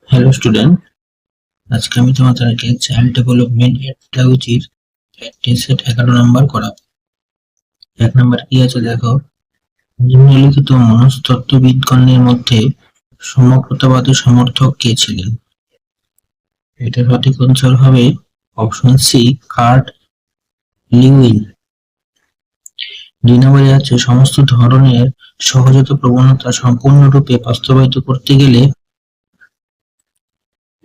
Hello student, আজকে আমি তোমাদেরকে চাইল্ড ডেভেলপমেন্ট পেডাগজির প্র্যাকটিস সেট 11 নম্বর করাবো। 1 নম্বর কি আছে দেখো, নিম্নলিখিত মনস্তত্ত্ববিদগণের মধ্যে সমগ্রতাবাদী সমর্থক কে ছিলেন? এটা সঠিক উত্তর হবে অপশন সি, কার্ট লিউইন। 2 নম্বরে আছে সমস্ত ধরনের সহজাত প্রবণতা সম্পূর্ণরূপে বাস্তবায়িত করতে গেলে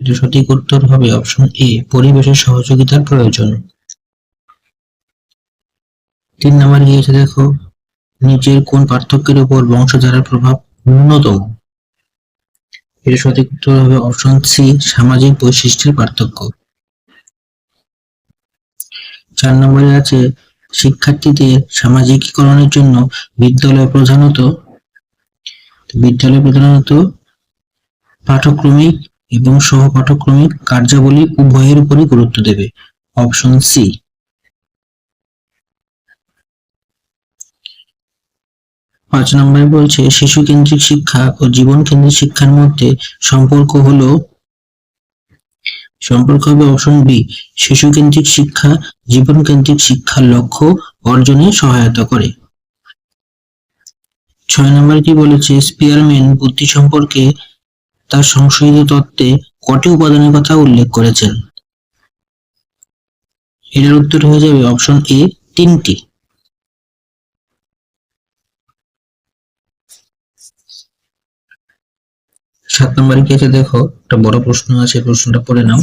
এটা সঠিক উত্তর হবে অপশন এ, পরিবেশের সহযোগিতার প্রয়োজন। 3 নম্বরে কি আছে দেখো, নিচের কোন পার্থক্যের উপর বংশধারার প্রভাব ন্যূনতম? এর সঠিক উত্তর হবে অপশন সি, সামাজিক বৈশিষ্ট্যের পার্থক্য। 4 নম্বরে আছে শিক্ষার্থীদের সামাজিকীকরণের জন্য বিদ্যালয় প্রধানত পাঠক্রমিক এবং সহপাঠক্রমিক কার্যাবলী উভয়ের উপরই গুরুত্ব দেবে, অপশন সি। 5 নম্বরে বলছে শিশু কেন্দ্রিক শিক্ষা ও জীবন কেন্দ্রিক শিক্ষার মধ্যে সম্পর্ক হবে অপশন বি, শিশু কেন্দ্রিক শিক্ষা জীবন কেন্দ্রিক শিক্ষার লক্ষ্য অর্জনে সহায়তা করে। 6 নম্বরে কি বলেছে, স্পিয়ারম্যান বুদ্ধি সম্পর্কে তার সংশোধিত তত্ত্বে কটি উপাদানের কথা উল্লেখ করেছেন? এটার উত্তর হয়ে যাবে অপশন এ, 3টি। 7 নম্বরে কি আছে দেখো, একটা বড় প্রশ্ন আছে, প্রশ্নটা পড়ে নাও।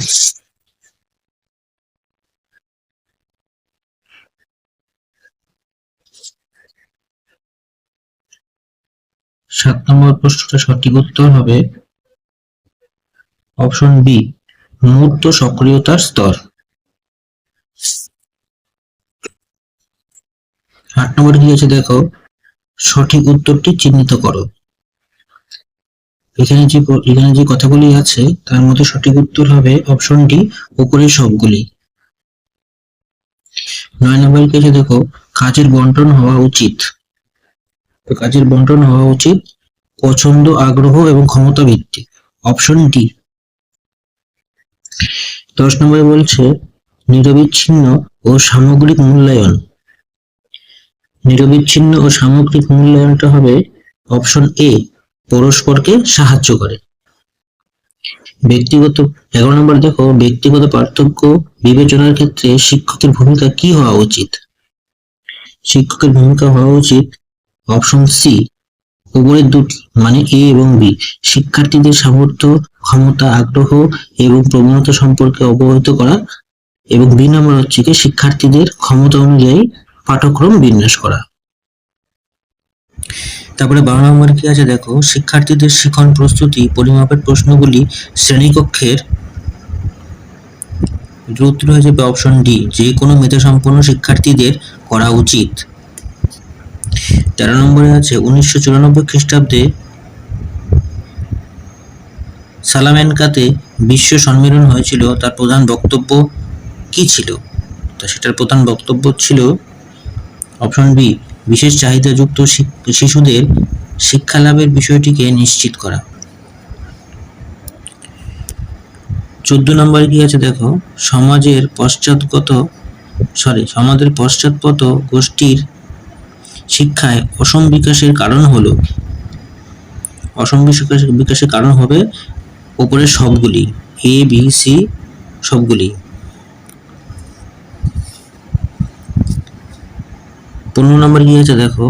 7 নম্বর প্রশ্নটা সঠিক উত্তর হবে অপশন বি, মূর্ত সক্রিয়তার স্তর। 8 নম্বরে কি আছে দেখো, সঠিক উত্তরটি চিহ্নিত করো। এখানে যে কথাগুলি আছে তার মধ্যে সঠিক উত্তর হবে অপশন ডি, উপরের সবগুলি। 9 নম্বরে কি আছে দেখো, কাজের বন্টন হওয়া উচিত। তো কাজের বন্টন হওয়া উচিত পছন্দ, আগ্রহ এবং ক্ষমতা ভিত্তিক, অপশন ডি। 10 নম্বরে বলছে নিরবিচ্ছিন্ন ও সামগ্রিক মূল্যায়ন। নিরবিচ্ছিন্ন ও সামগ্রিক মূল্যায়নটা হবে অপশন এ, পরস্পরকে সাহায্য করে। 11 নম্বর দেখো, ব্যক্তিগত পার্থক্য বিবেচনার ক্ষেত্রে শিক্ষকের ভূমিকা কি হওয়া উচিত? শিক্ষকের ভূমিকা হওয়া উচিত অপশন সি, উপরের দুটি মানে এ এবং বি, শিক্ষার্থীদের সামর্থ্য, ক্ষমতা, আগ্রহ এবং প্রবণতা সম্পর্কে অবহিত করা, এবং বি নম্বর হচ্ছে কি শিক্ষার্থীদের ক্ষমতা অনুযায়ী পাঠ্যক্রম বিন্যাস করা। তারপরে 12 নম্বর কি আছে দেখো, শিক্ষার্থীদের শিখন প্রস্তুতি পরিমাপের প্রশ্নগুলি শ্রেণীকক্ষের, উত্তর হয়ে যাবে অপশন ডি, যে কোনো মেধাসম্পন্ন শিক্ষার্থীদের করা উচিত। 13 নম্বরে আছে 1994 খ্রিস্টাব্দে সালামেনকাতে বিশ্ব সম্মেলন হয়েছিল, তার প্রধান বক্তব্য কি ছিল? তো সেটার প্রধান বক্তব্য ছিল অপশন বি, বিশেষ চাহিদাযুক্ত শিশুদের শিক্ষা লাভের বিষয়টিকে নিশ্চিত করা। 14 নম্বরে কি আছে দেখো, সমাজের পশ্চাৎপদ গোষ্ঠীর শিক্ষায় অসম বিকাশের কারণ হবে উপরের সবগুলি, এ বি সি সবগুলি। 15 নম্বর কি আছে দেখো,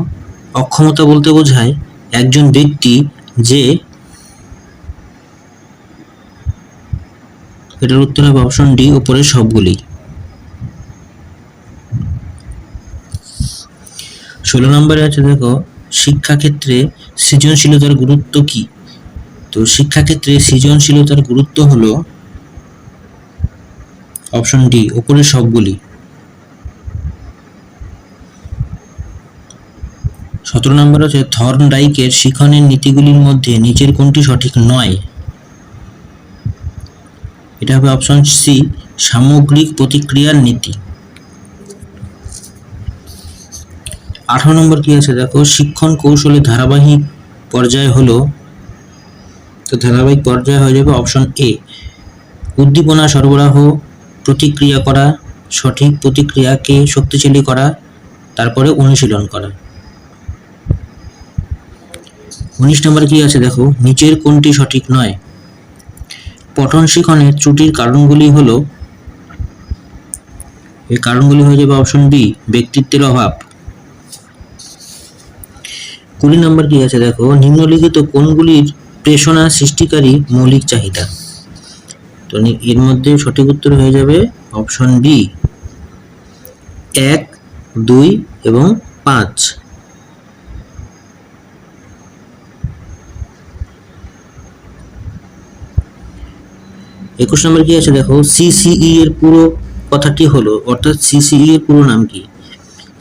অক্ষমতা বলতে বোঝায় একজন ব্যক্তি যে, এটার উত্তর হবে অপশন ডি, উপরের সবগুলি। 16 নম্বরে আছে দেখো, শিক্ষাক্ষেত্রে সৃজনশীলতার গুরুত্ব কি? তো শিক্ষাক্ষেত্রে সৃজনশীলতার গুরুত্ব হলো অপশন ডি, উপরের সবগুলি। 17 নম্বর হচ্ছে থর্নডাইকের শিখনের নীতিগুলির মধ্যে নিচের কোনটি সঠিক নয়? এটা হবে অপশন সি, সামগ্রিক প্রতিক্রিয়ার নীতি। 18 নম্বর কি আছে দেখো, শিক্ষণ কৌশলের ধারাবাহিক পর্যায় হলো, তো ধারাবাহিক পর্যায়ে হয়ে যাবে অপশন এ। উদ্দীপনা সরবরাহ, প্রতিক্রিয়া করা, সঠিক প্রতিক্রিয়াকে শক্তিশালী করা, তারপরে অনুশীলন করা। 19 নম্বর কি আছে দেখো, নিচের কোনটি সঠিক নয়? পঠন শিখনের ত্রুটির কারণগুলি হলো, এই কারণগুলি হয়ে যাবে অপশন বি, ব্যক্তিত্বের অভাব। 20 নম্বর কি আছে দেখো, নিম্নলিখিত কোনগুলির প্রেষণা সৃষ্টিকারী মৌলিক চাহিদা? তো এর মধ্যে সঠিক উত্তর হয়ে যাবে অপশন বি, 1, 2 এবং 5। একুশ নম্বর কি আছে দেখো, সিসিই এর পুরো কথাটি হলো, অর্থাৎ সিসিই এর পুরো নাম কি?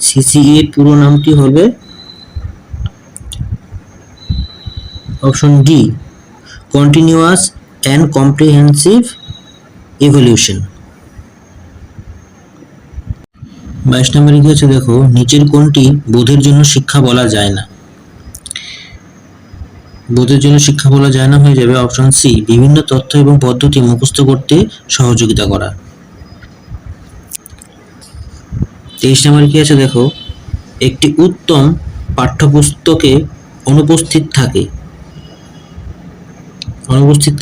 সিসিই এর পুরো নামটি হবে option D, continuous and comprehensive evolution. 22 নম্বরে কি আছে দেখো, নিচের কোনটি বোধের জন্য শিক্ষা বলা যায় না? বোধের জন্য শিক্ষা বলা যায় না হয়ে যাবে অপশন সি, বিভিন্ন তথ্য এবং পদ্ধতি মুখস্থ করতে সহযোগিতা করা। 23 নম্বরে কি আছে দেখো, একটি উত্তম পাঠ্যপুস্তকে অনুপস্থিত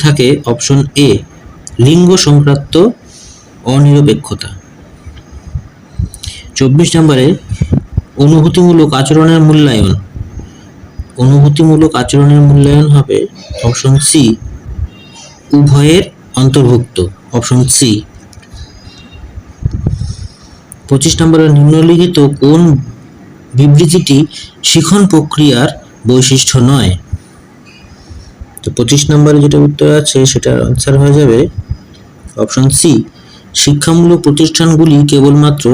থাকে অপশন এ, লিঙ্গ সংক্রান্ত অনিরপেক্ষতা। 24 নম্বরে অনুভূতিমূলক আচরণের মূল্যায়ন হবে অপশন সি, উভয়ের অন্তর্ভুক্ত, অপশন সি। 25 নম্বরে নিম্নলিখিত কোন বিবৃতিটি শিখন প্রক্রিয়ার বৈশিষ্ট্য নয়? তো 25 নম্বরে যেটা উত্তর আছে সেটার আনসার হয়ে যাবে অপশন সি, শিক্ষামূলক প্রতিষ্ঠানগুলি কেবলমাত্র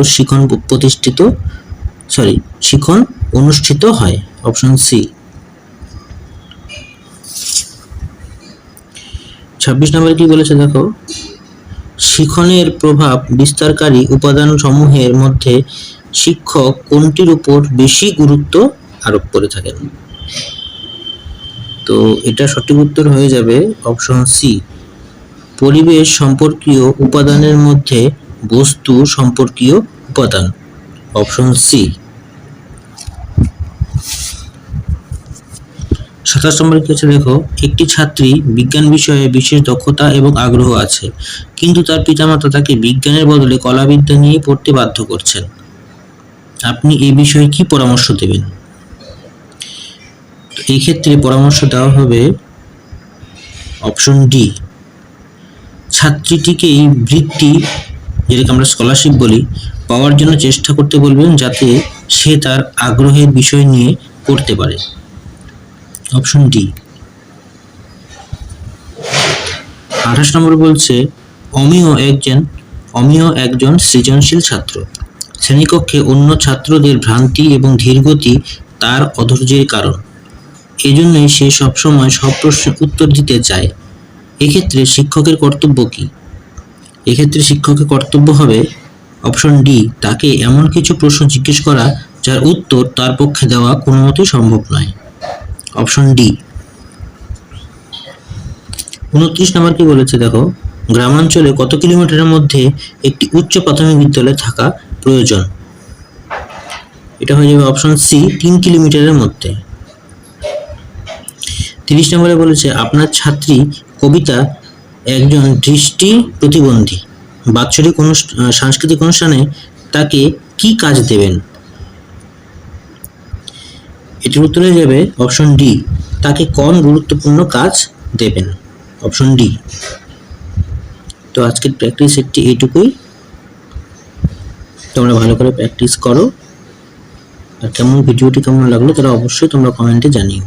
শিখন অনুষ্ঠিত হয়, অপশন সি। 26 নম্বরে কি বলেছে দেখো, শিখনের প্রভাব বিস্তারকারী উপাদান সমূহের মধ্যে শিক্ষক কোনটির উপর বেশি গুরুত্ব আরোপ করে থাকেন? তো এটা সঠিক উত্তর হয়ে যাবে অপশন সি, পরিবেশ সম্পর্কীয় উপাদানের মধ্যে বস্তু সম্পর্কীয় উপাদান, অপশন সি। 27 নম্বরে কি আছে দেখো, একটি ছাত্রী বিজ্ঞান বিষয়ে বিশেষ দক্ষতা এবং আগ্রহ আছে, কিন্তু তার পিতামাতা তাকে বিজ্ঞানের বদলে কলাবিদ্যা নিয়ে পড়তে বাধ্য করছেন। আপনি এই বিষয়ে কি পরামর্শ দেবেন? এই ক্ষেত্রে পরামর্শ দেওয়া হবে অপশন ডি, ছাত্রীটিকে এই বৃত্তি, যেটাকে আমরা স্কলারশিপ বলি, পাওয়ার জন্য চেষ্টা করতে বলবেন, যাতে সে তার আগ্রহের বিষয় নিয়ে পড়তে পারে, অপশন ডি। 28 নম্বর বলছে, অমিয় একজন সৃজনশীল ছাত্র। শ্রেণীকক্ষে অন্য ছাত্রদের ভ্রান্তি এবং ধীরগতি তার অধৈর্যের কারণ, এজন্যই সে সবসময় সব প্রশ্নের উত্তর দিতে চায়। এক্ষেত্রে শিক্ষকের কর্তব্য কি? এক্ষেত্রে শিক্ষকের কর্তব্য হবে অপশন ডি, তাকে এমন কিছু প্রশ্ন জিজ্ঞেস করা যার উত্তর তার পক্ষে দেওয়া কোনো মতেই সম্ভব নয়, অপশন ডি। 29 নম্বর কি বলেছে দেখো, গ্রামাঞ্চলে কত কিলোমিটারের মধ্যে একটি উচ্চ প্রাথমিক বিদ্যালয় থাকা প্রয়োজন? এটা হয়ে যাবে অপশন সি, 3 কিলোমিটারের মধ্যে। 30 নম্বরে বলেছে, আপনার ছাত্রী কবিতা একজন দৃষ্টি প্রতিবন্ধী, বাৎসরিক সাংস্কৃতিক অনুষ্ঠানে তাকে কি কাজ দেবেন? এটির উত্তর হয়ে যাবে অপশন ডি, তাকে কোন গুরুত্বপূর্ণ কাজ দেবেন, অপশন ডি। তো আজকের প্র্যাকটিস সেটটি এইটুকুই, তোমরা ভালো করে প্র্যাকটিস করো, আর ভিডিওটি কেমন লাগলো তারা অবশ্যই তোমরা কমেন্টে জানিও।